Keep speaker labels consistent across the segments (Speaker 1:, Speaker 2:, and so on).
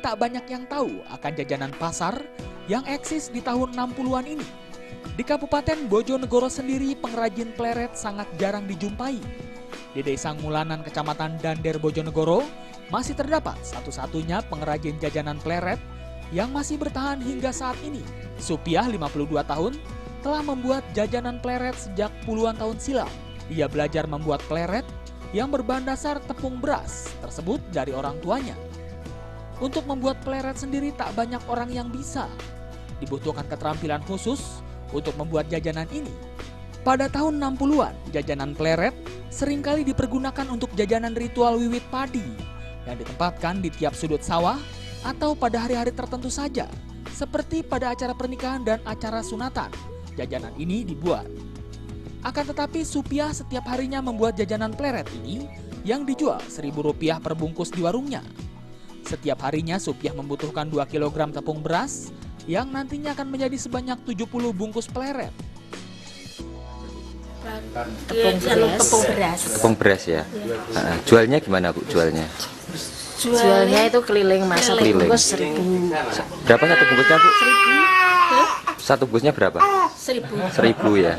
Speaker 1: tak banyak yang tahu akan jajanan pasar yang eksis di tahun 60-an ini. Di Kabupaten Bojonegoro sendiri, pengrajin pleret sangat jarang dijumpai. Di Desa Ngulanan, Kecamatan Dander, Bojonegoro, masih terdapat satu-satunya pengrajin jajanan pleret yang masih bertahan hingga saat ini. Supiah, 52 tahun, telah membuat jajanan pleret sejak puluhan tahun silam. Ia belajar membuat pleret yang berbahan dasar tepung beras tersebut dari orang tuanya. Untuk membuat pleret sendiri tak banyak orang yang bisa. Dibutuhkan keterampilan khusus untuk membuat jajanan ini. Pada tahun 60-an, jajanan pleret seringkali dipergunakan untuk jajanan ritual wiwit padi yang ditempatkan di tiap sudut sawah atau pada hari-hari tertentu saja, seperti pada acara pernikahan dan acara sunatan. Jajanan ini dibuat. Akan tetapi Supiah setiap harinya membuat jajanan pleret ini yang dijual Rp1.000 per bungkus di warungnya. Setiap harinya Supiah membutuhkan 2 kg tepung beras yang nantinya akan menjadi sebanyak 70 bungkus pleret.
Speaker 2: Tepung beras ya. Jualnya gimana Bu jualnya?
Speaker 3: Jualnya itu keliling Mas, satu
Speaker 2: Keliling.
Speaker 3: bungkus 1.000.
Speaker 2: Berapa satu bungkusnya Bu? Satu bungkusnya berapa?
Speaker 3: 1.000.
Speaker 2: 1.000 ya.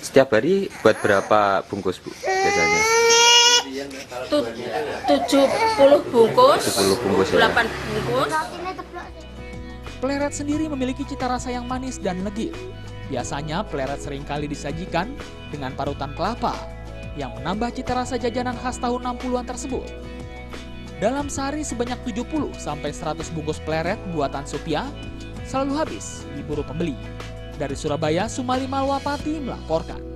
Speaker 2: Setiap hari buat berapa bungkus Bu biasanya?
Speaker 3: 70 bungkus,
Speaker 2: 70 bungkus ya.
Speaker 3: 8 bungkus.
Speaker 1: Pleret sendiri memiliki cita rasa yang manis dan legit. Biasanya pleret seringkali disajikan dengan parutan kelapa yang menambah cita rasa jajanan khas tahun 60-an tersebut. Dalam sehari sebanyak 70 sampai 100 bungkus pleret buatan Supiah selalu habis diburu pembeli. Dari Surabaya, Sumali Malwapati melaporkan.